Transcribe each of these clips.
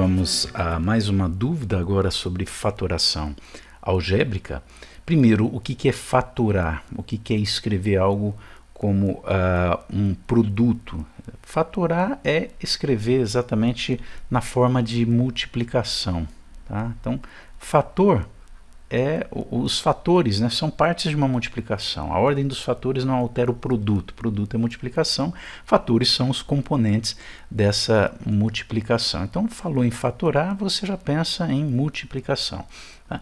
vamos a mais uma dúvida agora sobre fatoração algébrica. Primeiro, o que é fatorar? O que é escrever algo como um produto? Fatorar é escrever exatamente na forma de multiplicação. Tá? Então, fator os fatores, né, são partes de uma multiplicação. A ordem dos fatores não altera o produto. O produto é multiplicação, fatores são os componentes dessa multiplicação. Então, falou em fatorar, você já pensa em multiplicação. Tá?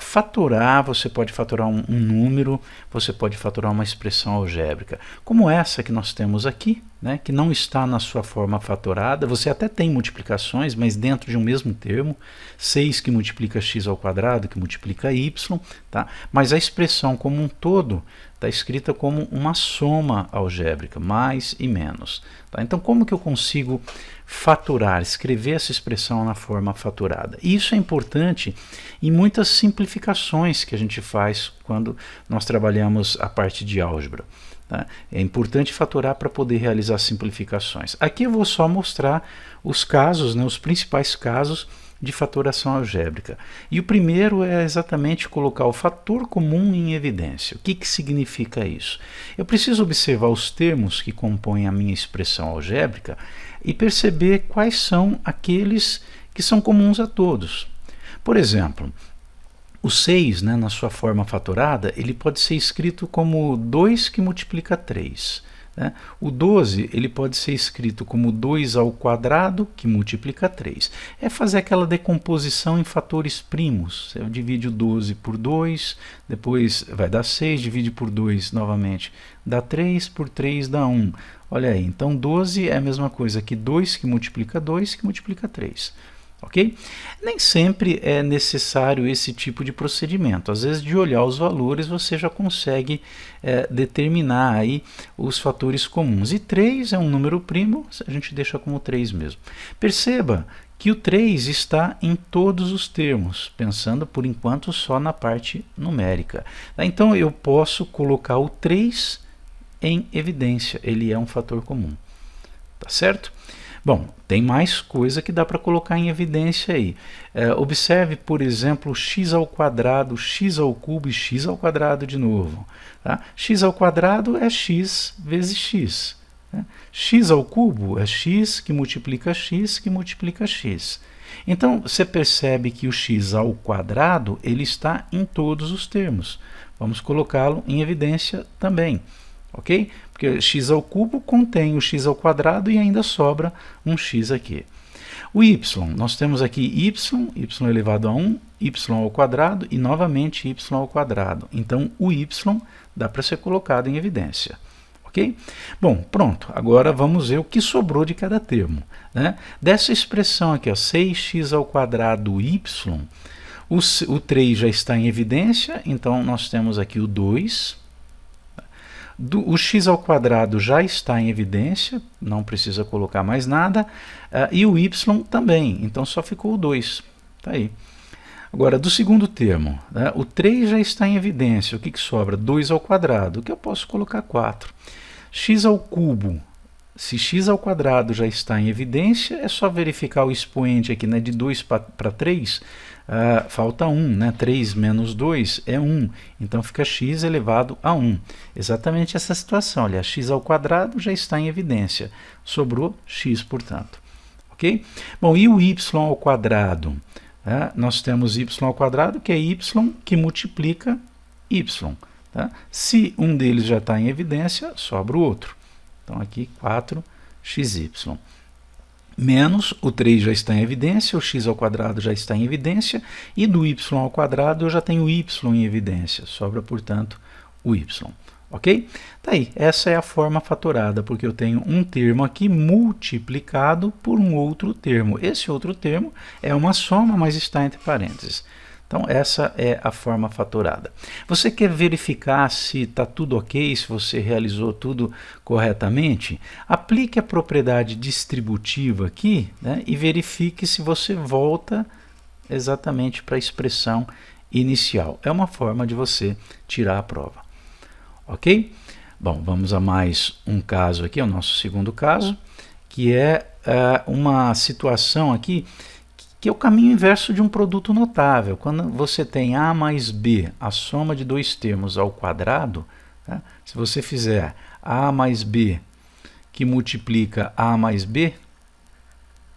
Fatorar, você pode fatorar um número, você pode fatorar uma expressão algébrica, como essa que nós temos aqui, né, que não está na sua forma fatorada. Você até tem multiplicações, mas dentro de um mesmo termo, 6 que multiplica x ao quadrado, que multiplica y, tá? Mas a expressão como um todo está escrita como uma soma algébrica, mais e menos. Tá? Então, como que eu consigo fatorar, escrever essa expressão na forma fatorada? E isso é importante em muitas simplificações que a gente faz quando nós trabalhamos a parte de álgebra. Tá? É importante fatorar para poder realizar simplificações. Aqui eu vou só mostrar os casos, né, os principais casos de fatoração algébrica. E o primeiro é exatamente colocar o fator comum em evidência. O que significa isso? Eu preciso observar os termos que compõem a minha expressão algébrica e perceber quais são aqueles que são comuns a todos. Por exemplo, o 6, né, na sua forma fatorada, ele pode ser escrito como 2 que multiplica 3. Né? O 12 ele pode ser escrito como 2 ao quadrado que multiplica 3. É fazer aquela decomposição em fatores primos. Você divide o 12 por 2, depois vai dar 6, divide por 2 novamente, dá 3, por 3 dá 1. Olha aí, então 12 é a mesma coisa que 2 que multiplica 2 que multiplica 3. Ok? Nem sempre é necessário esse tipo de procedimento. Às vezes, de olhar os valores, você já consegue determinar aí os fatores comuns. E 3 é um número primo, a gente deixa como 3 mesmo. Perceba que o 3 está em todos os termos, pensando por enquanto só na parte numérica. Então, eu posso colocar o 3 em evidência, ele é um fator comum. Tá certo? Bom, tem mais coisa que dá para colocar em evidência aí. Observe, por exemplo, x ao quadrado, x ao cubo e x ao quadrado de novo. Tá? X ao quadrado é x vezes x. Né? X ao cubo é x que multiplica x que multiplica x. Então, você percebe que o x ao quadrado ele está em todos os termos. Vamos colocá-lo em evidência também. Ok? Porque x ao cubo contém o x ao quadrado e ainda sobra um x aqui. O y, nós temos aqui y elevado a 1, y ao quadrado e novamente y ao quadrado. Então, o y dá para ser colocado em evidência. Ok? Bom, pronto. Agora vamos ver o que sobrou de cada termo. Né? Dessa expressão aqui, ó, 6x ao quadrado y, o 3 já está em evidência, então nós temos aqui o 2. O x ao quadrado já está em evidência, não precisa colocar mais nada, e o y também, então só ficou o 2. Tá aí. Agora, do segundo termo, né, o 3 já está em evidência, o que sobra? 2 ao quadrado, que eu posso colocar 4. X ao cubo, se x ao quadrado já está em evidência, é só verificar o expoente aqui, né, de 2 para 3, falta 1, né? 3 menos 2 é 1, então fica x elevado a 1. Exatamente essa situação, olha, x ao quadrado já está em evidência, sobrou x, portanto. Ok? Bom, e o y ao quadrado? Nós temos y ao quadrado, que é y que multiplica y. Tá? Se um deles já está em evidência, sobra o outro. Então, aqui 4xy. Menos o 3 já está em evidência, o x ao quadrado já está em evidência, e do y ao quadrado eu já tenho y em evidência, sobra, portanto, o y. Ok? Tá aí, essa é a forma fatorada, porque eu tenho um termo aqui multiplicado por um outro termo. Esse outro termo é uma soma, mas está entre parênteses. Então, essa é a forma fatorada. Você quer verificar se está tudo ok, se você realizou tudo corretamente? Aplique a propriedade distributiva aqui, né, e verifique se você volta exatamente para a expressão inicial. É uma forma de você tirar a prova. Ok? Bom, vamos a mais um caso aqui, é o nosso segundo caso, que é uma situação aqui que é o caminho inverso de um produto notável. Quando você tem A mais B, a soma de dois termos ao quadrado, tá? Se você fizer A mais B que multiplica A mais B,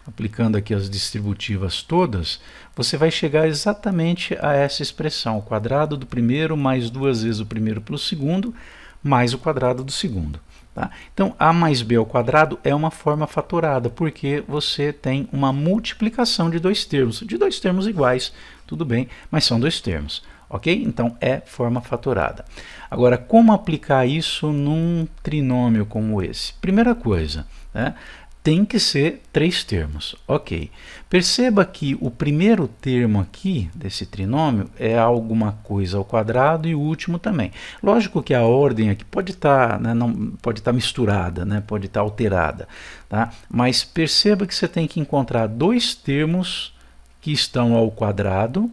aplicando aqui as distributivas todas, você vai chegar exatamente a essa expressão, o quadrado do primeiro mais duas vezes o primeiro pelo segundo, mais o quadrado do segundo. Tá? Então, A mais B ao quadrado é uma forma fatorada, porque você tem uma multiplicação de dois termos iguais, tudo bem, mas são dois termos, ok? Então, é forma fatorada. Agora, como aplicar isso num trinômio como esse? Primeira coisa, né? Tem que ser três termos, ok. Perceba que o primeiro termo aqui desse trinômio é alguma coisa ao quadrado e o último também. Lógico que a ordem aqui pode estar, né, não, pode estar misturada, né, pode estar alterada, tá? Mas perceba que você tem que encontrar dois termos que estão ao quadrado,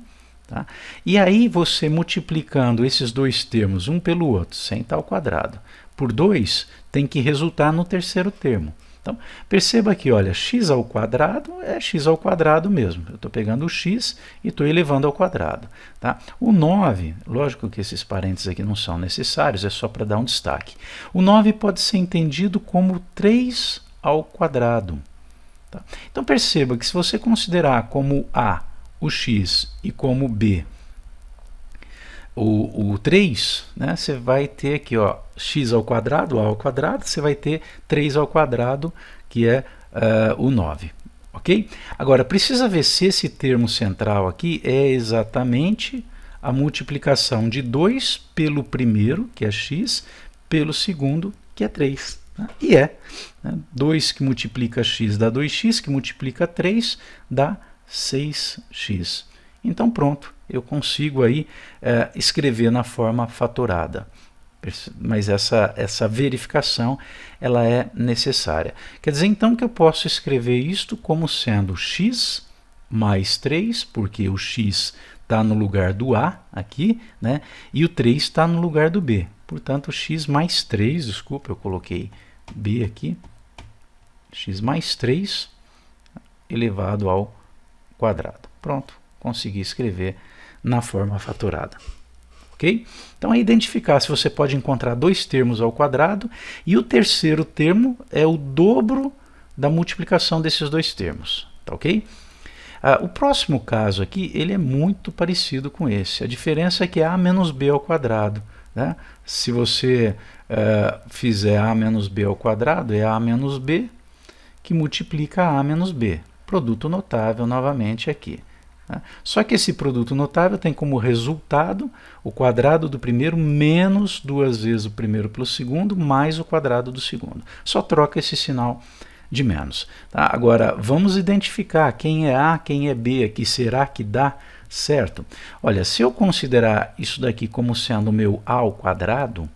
tá? E aí você multiplicando esses dois termos um pelo outro, sem estar ao quadrado, por 2, tem que resultar no terceiro termo. Então, perceba que, olha, x ao quadrado é x ao quadrado mesmo. Eu estou pegando o x e estou elevando ao quadrado. Tá? O 9, lógico que esses parênteses aqui não são necessários, é só para dar um destaque. O 9 pode ser entendido como 3 ao quadrado. Tá? Então, perceba que se você considerar como A o x e como B o 3, né, você vai ter aqui, ó, x ao quadrado, a ao quadrado, você vai ter 3 ao quadrado, que é o 9. Ok? Agora, precisa ver se esse termo central aqui é exatamente a multiplicação de 2 pelo primeiro, que é x, pelo segundo, que é 3. Né? E é. Né? 2 que multiplica x dá 2x, que multiplica 3 dá 6x. Então, pronto, eu consigo aí escrever na forma fatorada. Mas essa verificação ela é necessária. Quer dizer, então, que eu posso escrever isto como sendo x mais 3, porque o x está no lugar do A aqui, né? E o 3 está no lugar do B. Portanto, x mais 3, desculpa, eu coloquei B aqui, x mais 3 elevado ao quadrado. Pronto, consegui escrever na forma fatorada. Ok? Então é identificar se você pode encontrar dois termos ao quadrado e o terceiro termo é o dobro da multiplicação desses dois termos. Tá ok? O próximo caso aqui ele é muito parecido com esse. A diferença é que é a menos b ao quadrado. Né? Se você fizer a menos b ao quadrado, é a menos b que multiplica a menos b. Produto notável novamente aqui. Só que esse produto notável tem como resultado o quadrado do primeiro menos duas vezes o primeiro pelo segundo mais o quadrado do segundo. Só troca esse sinal de menos. Tá? Agora, vamos identificar quem é A, quem é B aqui. Será que dá certo? Olha, se eu considerar isso daqui como sendo o meu A ao quadrado,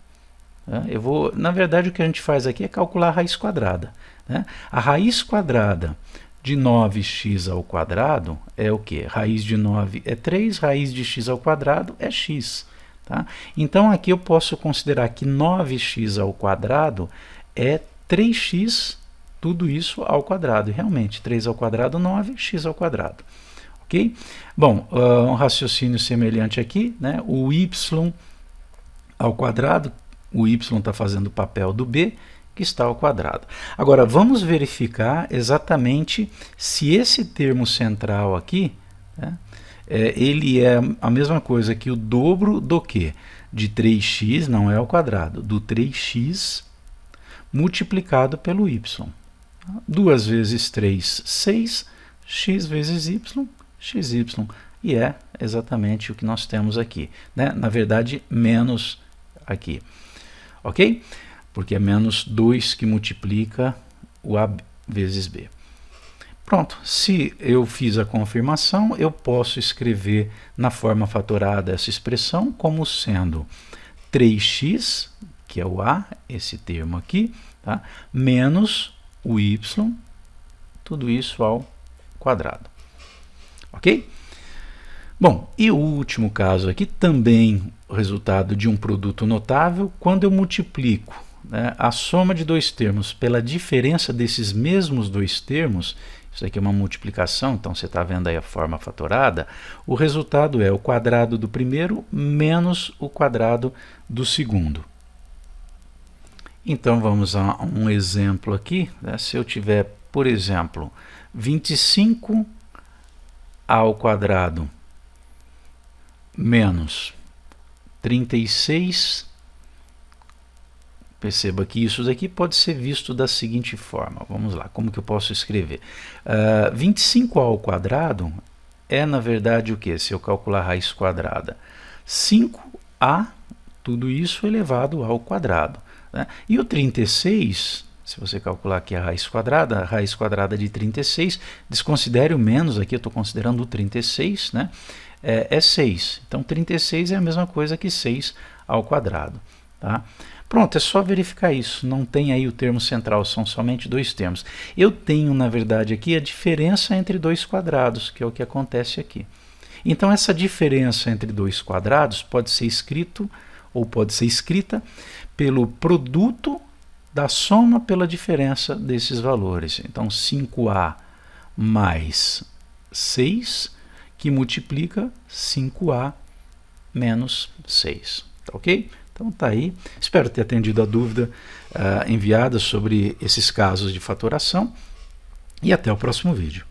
eu vou, na verdade, o que a gente faz aqui é calcular a raiz quadrada. Né? A raiz quadrada de 9x ao quadrado é o que? Raiz de 9 é 3, raiz de x ao quadrado é x. Tá? Então, aqui eu posso considerar que 9x ao quadrado é 3x, tudo isso ao quadrado. E realmente, 3 ao quadrado, 9, x ao quadrado. Ok? Bom, um raciocínio semelhante aqui, né? O y ao quadrado, o y está fazendo o papel do b, que está ao quadrado. Agora, vamos verificar exatamente se esse termo central aqui, né, ele é a mesma coisa que o dobro do que? De 3x, não é ao quadrado, do 3x multiplicado pelo y. 2 vezes 3, 6, x vezes y, xy. E é exatamente o que nós temos aqui. Né? Na verdade, menos aqui. Ok? Porque é menos 2 que multiplica o A vezes B. Pronto, se eu fiz a confirmação, eu posso escrever na forma fatorada essa expressão como sendo 3x, que é o A, esse termo aqui, tá? Menos o y, tudo isso ao quadrado. Ok? Bom, e o último caso aqui, também o resultado de um produto notável, quando eu multiplico né, a soma de dois termos pela diferença desses mesmos dois termos, isso aqui é uma multiplicação, então você está vendo aí a forma fatorada, o resultado é o quadrado do primeiro menos o quadrado do segundo. Então vamos a um exemplo aqui, né? Se eu tiver, por exemplo, 25 ao quadrado menos 36, perceba que isso daqui pode ser visto da seguinte forma. Vamos lá, como que eu posso escrever? 25 ao quadrado é, na verdade, o que? Se eu calcular a raiz quadrada, 5a, tudo isso elevado ao quadrado, né? E o 36, se você calcular aqui a raiz quadrada de 36, desconsidere o menos aqui, eu estou considerando o 36, né? É 6. Então, 36 é a mesma coisa que 6 ao quadrado. Tá? Pronto, é só verificar isso. Não tem aí o termo central, são somente dois termos. Eu tenho, na verdade, aqui a diferença entre dois quadrados, que é o que acontece aqui. Então, essa diferença entre dois quadrados pode ser escrito ou pode ser escrita pelo produto da soma pela diferença desses valores. Então, 5a mais 6, que multiplica 5a menos 6. Tá ok? Então tá aí. Espero ter atendido a dúvida enviada sobre esses casos de fatoração. E até o próximo vídeo.